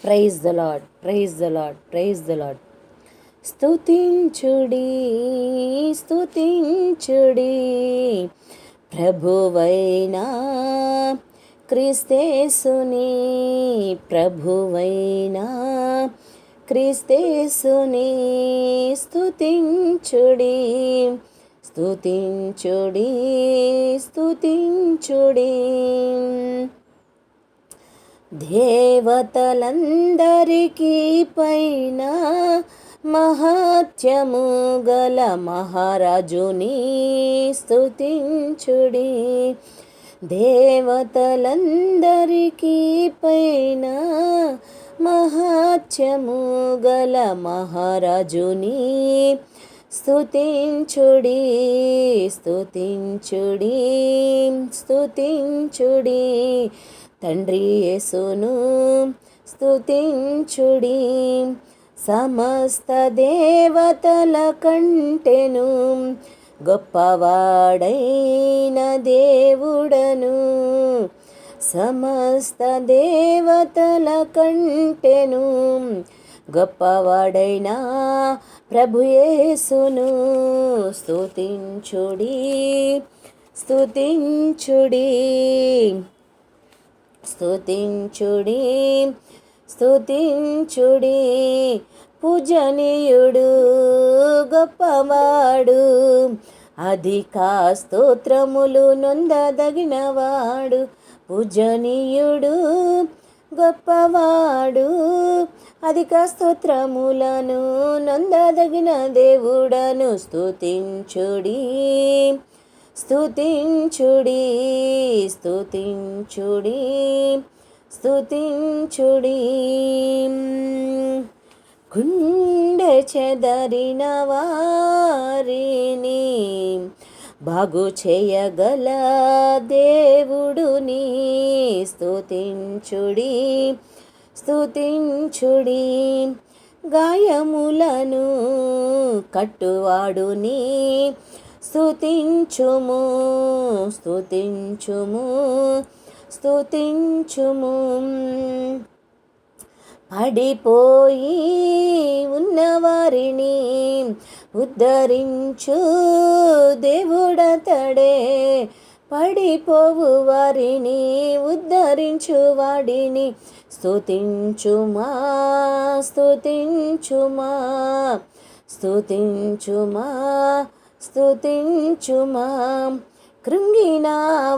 Praise the lord, praise the lord, praise the lord. స్తుతించుడి, స్తుతించుడి ప్రభువైనా క్రీస్తేసుని, ప్రభువైనా క్రీస్తేసుని స్తుతించుడి, స్తుతించుడి, స్తుతించుడి. దేవతలందరికీ పైన మహత్యము గల మహారాజుని స్తుతించుడి. దేవతలందరికీ పైన మహత్యము గల మహారాజుని స్తుతించుడి, స్తుతించుడి, స్తుతించుడి. తండ్రి యేసును స్తుతించుడి. సమస్త దేవతల కంటెను గొప్పవాడైన దేవుడను, సమస్త దేవతల కంటెను గొప్పవాడైన ప్రభు యేసును స్తుతించుడి, స్తుతించుడి, స్తుతించుడి, స్తుతించుడి. పూజనీయుడు గొప్పవాడు, అధిక స్తోత్రములు నొందదగినవాడు. పూజనీయుడు గొప్పవాడు, అధిక స్తోత్రములను నొందదగిన దేవుడను స్తుతించుడి, స్తుతించుడి, స్తుతించుడి, స్తుతించుడి. గుండె చెదరిన వారిని బాగు చేయగల దేవుడుని స్తుతించుడి, స్తుతించుడి. గాయములను కట్టువాడుని స్తుతించుము, స్తుతించుము, స్తుతించుము. పడిపోయి ఉన్నవారిని ఉద్ధరించు దేవుడతడే, పడిపోవు వారిని ఉద్ధరించు వాడిని స్తుతించుమా, స్తుతించుమా, స్తుతించుమా, స్తుతించుమా. కృంగిన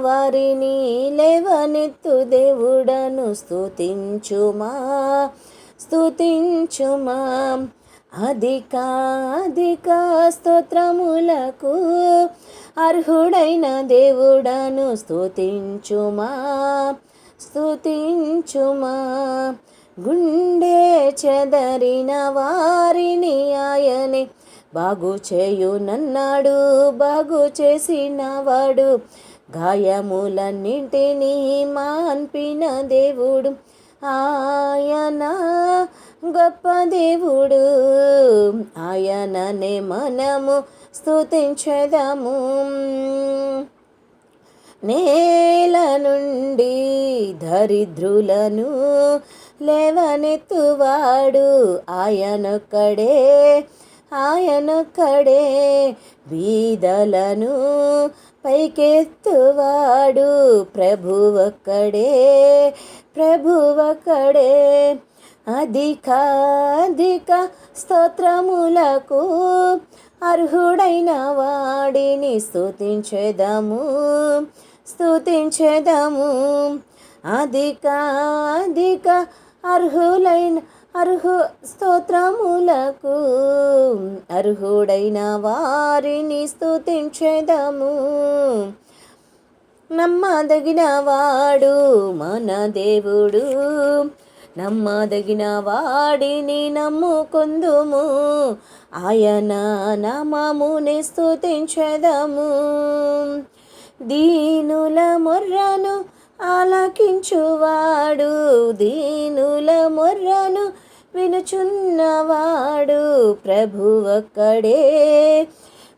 వారిని లేవనెత్తు దేవుడను స్తుతించుమా, స్తుతించుమా. అధిక అధిక స్తోత్రములకు అర్హుడైన దేవుడను స్తుతించుమా, స్తుతించుమా. గుండె చెదరిన వారిని ఆయనే బాగు చేయునన్నాడు, బాగు చేసినవాడు. గాయములన్నింటినీ మాన్పిన దేవుడు ఆయన, గొప్ప దేవుడు ఆయననే మనము స్తుతించెదము. నేల నుండి దరిద్రులను లేవనెత్తువాడు ఆయనొక్కడే, ఆయనొక్కడే. బీదలను పైకెత్తువాడు ప్రభువొక్కడే, ప్రభువొక్కడే. అధిక అధిక స్తోత్రములకు అర్హుడైన వాడిని స్తుతించెదము, స్తుతించెదము. అధిక అధిక స్తోత్రములకు అర్హుడైన వారిని స్తుతించెదము. నమ్మదగిన వాడు మన దేవుడు, నమ్మదగిన వాడిని నమ్ముకొందుము. ఆయన నామమునే స్తుతించెదము. దీనుల మొర్రను ఆలకించువాడు, దీనుల మొర్రను వినుచున్నవాడు ప్రభువొక్కడే,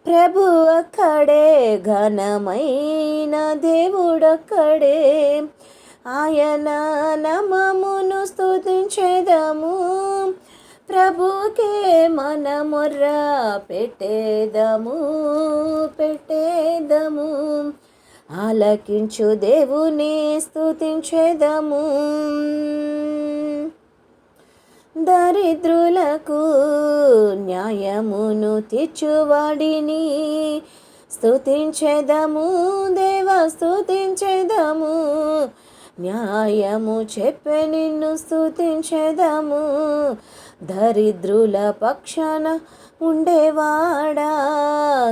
ప్రభువొక్కడే. ఘనమైన దేవుడొక్కడే, ఆయన నామమును స్తుతించెదము. ప్రభుకే మన మొర్ర పెట్టేదము పెట్టేదము. ఆలకించు దేవుని స్తుతించెదము. దరిద్రులకు న్యాయమును తీర్చువాడిని స్తుతించెదము. దేవ స్తుతించెదము. న్యాయము చెప్పే నిన్ను స్తుతించెదము. దరిద్రుల పక్షాన ఉండేవాడా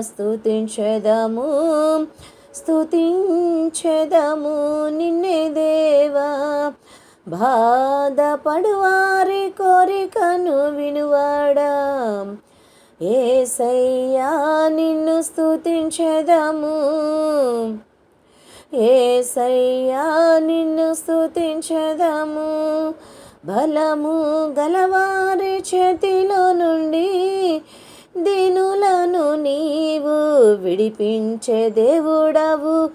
స్తుతించెదము స్తుతించెదము నిన్నే దేవా. బాధపడువారి కోరికను వినువాడా యేసయ్యా నిన్ను స్తుతించెదము. యేసయ్యా నిన్ను స్తుతించెదము. బలము గలవారి చేతిలో నుండి దీనులను నీవు విడిపించే దేవుడవు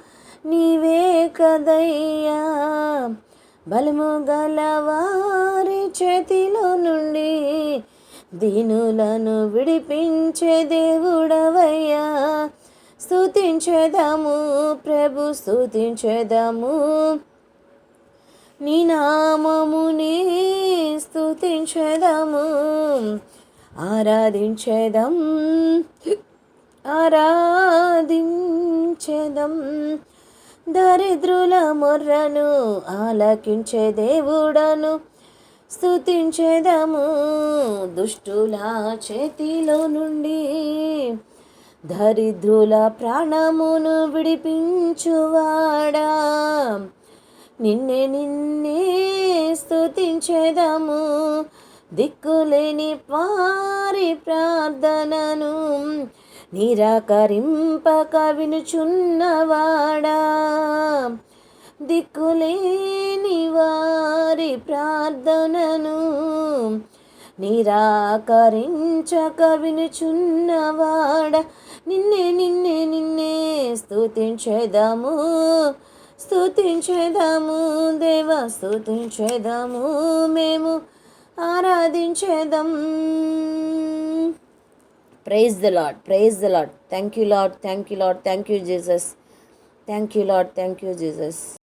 నీవే కదయ్యా. బలము గలవారి చేతిలో నుండి దీనులను విడిపించే దేవుడవయ్యా. స్తుతించెదము ప్రభు స్తుతించెదము. నీ నామముని స్తుతించెదము. ఆరాధించెదం ఆరాధించెదం. దరిద్రుల మొర్రను ఆలకించే దేవుడను స్తుతించెదము. దుష్టుల చేతిలో నుండి దరిద్రుల ప్రాణమును విడిపించువాడా నిన్నే స్తుతించెదము. దిక్కులేని వారి ప్రార్థనను నిరాకరింపక వినుచున్నవాడా. దిక్కులేని వారి ప్రార్థనను నిరాకరించక వినుచున్నవాడా. నిన్నే స్తుతించెదము స్తుతించెదము. దేవ స్తుతించెదము. మేము ఆరాధించెదం. Praise the Lord, praise the Lord. Thank you Lord, thank you Lord, thank you Jesus. Thank you Lord, thank you Jesus.